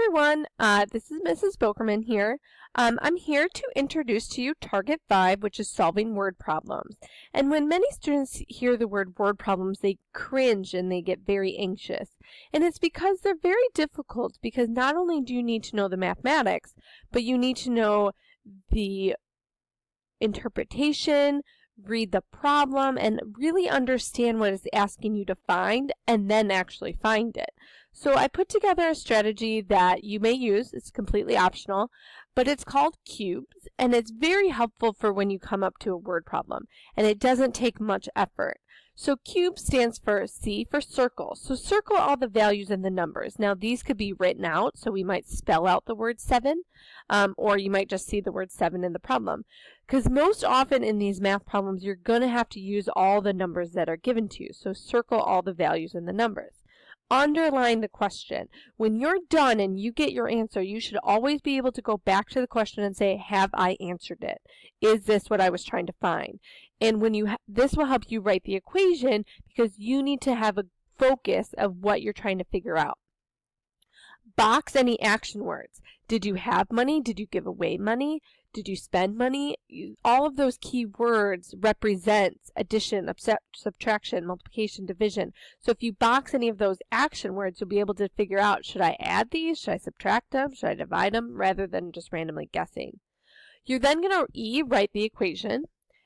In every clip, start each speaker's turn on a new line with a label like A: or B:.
A: everyone, this is Mrs. Bokerman here. I'm here to introduce to you Target 5, which is solving word problems. And when many students hear the word problems, they cringe and they get very anxious. And it's because they're very difficult, because not only do you need to know the mathematics, but you need to know the interpretation, read the problem, and really understand what it's asking you to find, and then actually find it. So I put together a strategy that you may use. It's completely optional, but it's called cubes, and it's very helpful for when you come up to a word problem, and it doesn't take much effort. So cube stands for C for circle. So circle all the values and the numbers. Now these could be written out, so we might spell out the word 7, or you might just see the word 7 in the problem. Because most often in these math problems, you're going to have to use all the numbers that are given to you. So circle all the values and the numbers. Underline the question. When you're done and you get your answer, you should always be able to go back to the question and say, have I answered it? Is this what I was trying to find? And when this will help you write the equation, because you need to have a focus of what you're trying to figure out. Box any action words. Did you have money? Did you give away money? Did you spend money? All of those key words represent addition, subtraction, multiplication, division. So if you box any of those action words, you'll be able to figure out, should I add these? Should I subtract them? Should I divide them? Rather than just randomly guessing. You're then going to write the equation,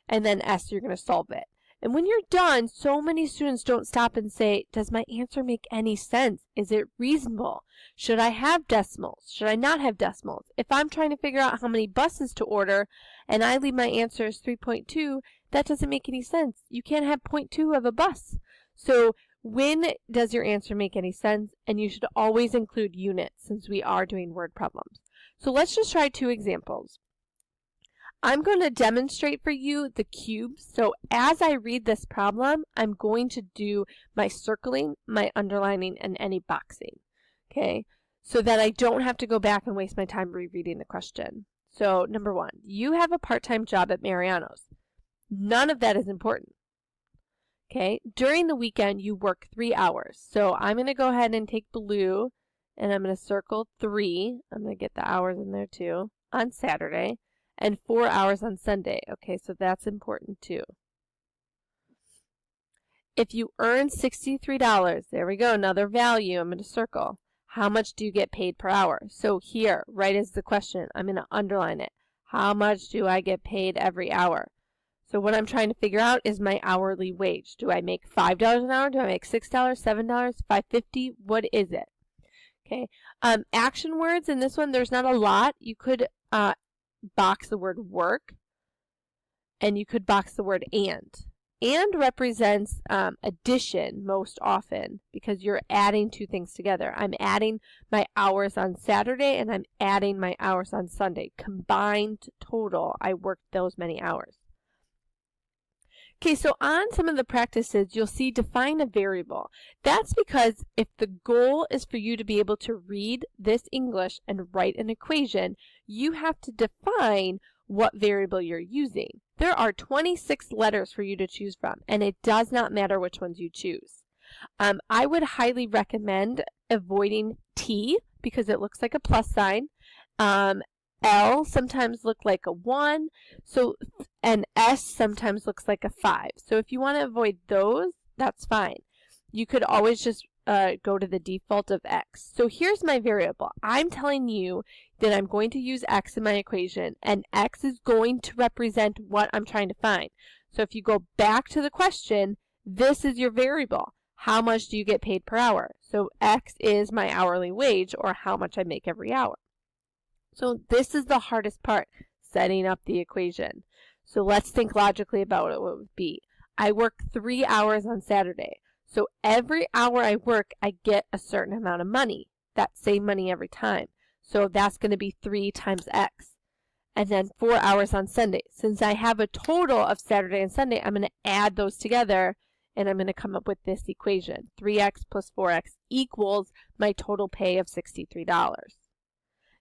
A: and then S, you're going to solve it. And when you're done, so many students don't stop and say, does my answer make any sense? Is it reasonable? Should I have decimals? Should I not have decimals? If I'm trying to figure out how many buses to order and I leave my answer as 3.2, that doesn't make any sense. You can't have 0.2 of a bus. So when does your answer make any sense? And you should always include units, since we are doing word problems. So let's just try 2 examples. I'm going to demonstrate for you the cubes. So as I read this problem, I'm going to do my circling, my underlining, and any boxing. Okay, so that I don't have to go back and waste my time rereading the question. So number 1, you have a part-time job at Mariano's. None of that is important. Okay, during the weekend, you work 3 hours. So I'm going to go ahead and take blue, and I'm going to circle 3. I'm going to get the hours in there too, on Saturday. And 4 hours on Sunday. Okay, so that's important too. If you earn $63, there we go, another value I'm going to circle. How much do you get paid per hour? So here, right as the question, I'm going to underline it. How much do I get paid every hour? So what I'm trying to figure out is my hourly wage. Do I make $5 an hour? Do I make $6, $7, $5.50? What is it? Okay, action words in this one, there's not a lot. You could box the word work, and you could box the word and. And represents addition most often, because you're adding 2 things together. I'm adding my hours on Saturday, and I'm adding my hours on Sunday. Combined total, I worked those many hours. Okay, so on some of the practices, you'll see define a variable. That's because if the goal is for you to be able to read this English and write an equation, you have to define what variable you're using. There are 26 letters for you to choose from, and it does not matter which ones you choose. I would highly recommend avoiding T, because it looks like a plus sign. L sometimes look like a 1, and S sometimes looks like a 5. So if you want to avoid those, that's fine. You could always just go to the default of X. So here's my variable. I'm telling you that I'm going to use X in my equation, and X is going to represent what I'm trying to find. So if you go back to the question, this is your variable. How much do you get paid per hour? So X is my hourly wage, or how much I make every hour. So this is the hardest part, setting up the equation. So let's think logically about what it would be. I work 3 hours on Saturday. So every hour I work, I get a certain amount of money. That same money every time. So that's going to be 3 times X. And then 4 hours on Sunday. Since I have a total of Saturday and Sunday, I'm going to add those together, and I'm going to come up with this equation. 3X plus 4X equals my total pay of $63.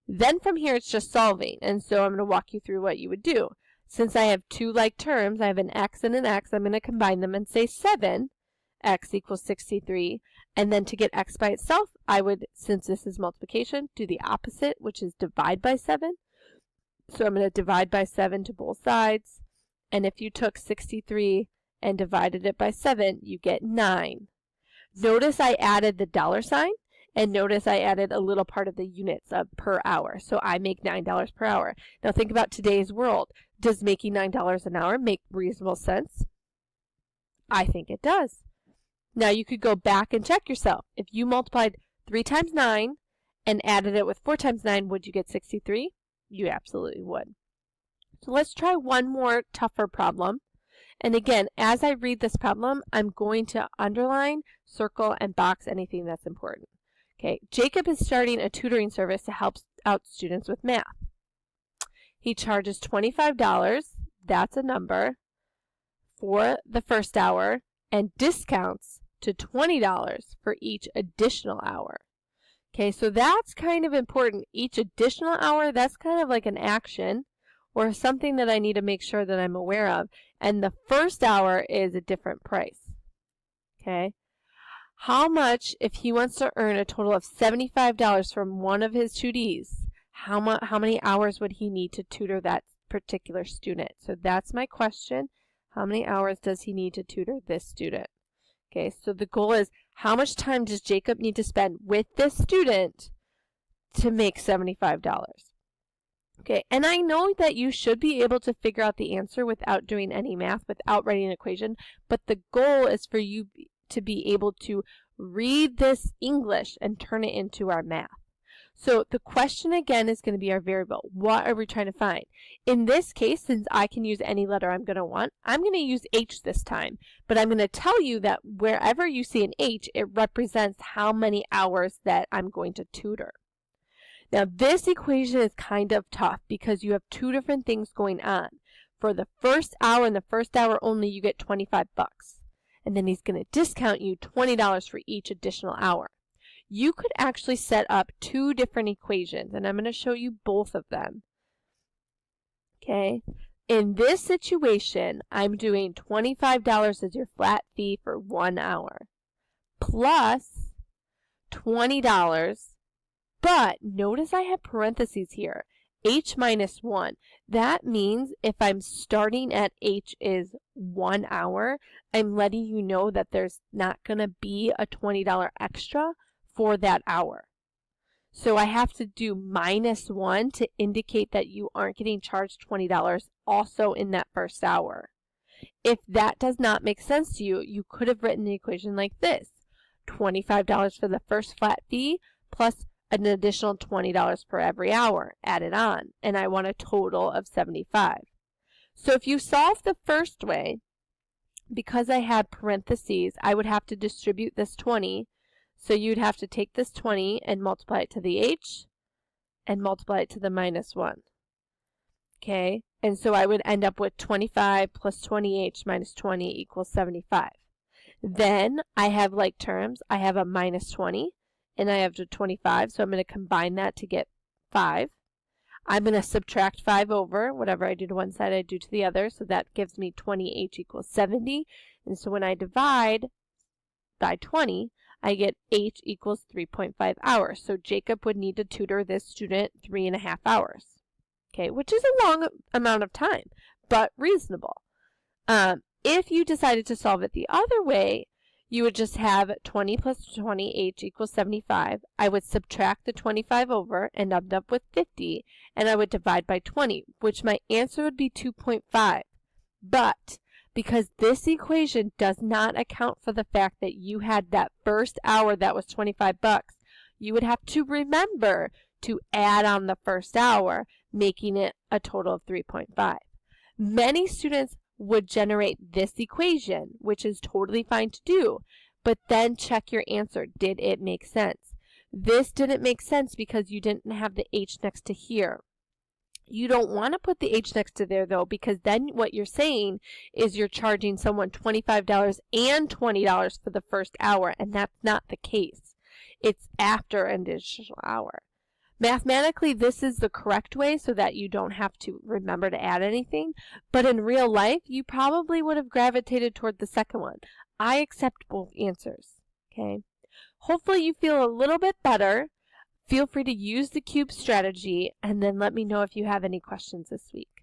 A: Then from here, it's just solving. And so I'm going to walk you through what you would do. Since I have 2 like terms, I have an X and an X, I'm going to combine them and say 7. X equals 63. And then to get x by itself, I would, since this is multiplication, do the opposite, which is divide by 7. So I'm going to divide by 7 to both sides. And if you took 63 and divided it by 7, you get 9. Notice I added the dollar sign, and notice I added a little part of the units of per hour. So I make $9 per hour. Now think about today's world. Does making $9 an hour make reasonable sense? I think it does. Now you could go back and check yourself. If you multiplied 3 times 9 and added it with 4 times 9, would you get 63? You absolutely would. So let's try one more tougher problem. And again, as I read this problem, I'm going to underline, circle, and box anything that's important. Okay, Jacob is starting a tutoring service to help out students with math. He charges $25, that's a number, for the first hour, and discounts to $20 for each additional hour. Okay, so that's kind of important. Each additional hour, that's kind of like an action or something that I need to make sure that I'm aware of. And the first hour is a different price. Okay, how much, if he wants to earn a total of $75 from one of his tutees, how many hours would he need to tutor that particular student? So that's my question. How many hours does he need to tutor this student? Okay, so the goal is, how much time does Jacob need to spend with this student to make $75? Okay, and I know that you should be able to figure out the answer without doing any math, without writing an equation, but the goal is for you to be able to read this English and turn it into our math. So the question again is going to be our variable. What are we trying to find? In this case, since I can use any letter I'm going to want, I'm going to use H this time. But I'm going to tell you that wherever you see an H, it represents how many hours that I'm going to tutor. Now this equation is kind of tough because you have two different things going on. For the first hour and the first hour only, you get $25. And then he's going to discount you $20 for each additional hour. You could actually set up two different equations, and I'm going to show you both of them. Okay, in this situation, I'm doing $25 as your flat fee for 1 hour, plus $20, but notice I have parentheses here, H minus 1. That means if I'm starting at H is 1 hour, I'm letting you know that there's not going to be a $20 extra for that hour. So I have to do minus 1 to indicate that you aren't getting charged $20 also in that first hour. If that does not make sense to you, you could have written the equation like this. $25 for the first flat fee plus an additional $20 per every hour added on, and I want a total of $75. So if you solve the first way, because I had parentheses, I would have to distribute this 20. So you'd have to take this 20 and multiply it to the H and multiply it to the minus 1. Okay, and so I would end up with 25 plus 20H minus 20 equals 75. Then I have like terms. I have a minus 20 and I have a 25, so I'm going to combine that to get 5. I'm going to subtract 5 over. Whatever I do to one side, I do to the other, so that gives me 20H equals 70. And so when I divide by 20, I get H equals 3.5 hours. So Jacob would need to tutor this student 3.5 hours. Okay, which is a long amount of time, but reasonable. If you decided to solve it the other way, you would just have 20 plus 20, H equals 75. I would subtract the 25 over and end up with 50, and I would divide by 20, which my answer would be 2.5. But because this equation does not account for the fact that you had that first hour that was $25, you would have to remember to add on the first hour, making it a total of 3.5. Many students would generate this equation, which is totally fine to do, but then check your answer. Did it make sense? This didn't make sense because you didn't have the H next to here. You don't want to put the H next to there, though, because then what you're saying is you're charging someone $25 and $20 for the first hour, and that's not the case. It's after an additional hour. Mathematically, this is the correct way so that you don't have to remember to add anything, but in real life, you probably would have gravitated toward the second one. I accept both answers, okay? Hopefully you feel a little bit better. Feel free to use the cube strategy and then let me know if you have any questions this week.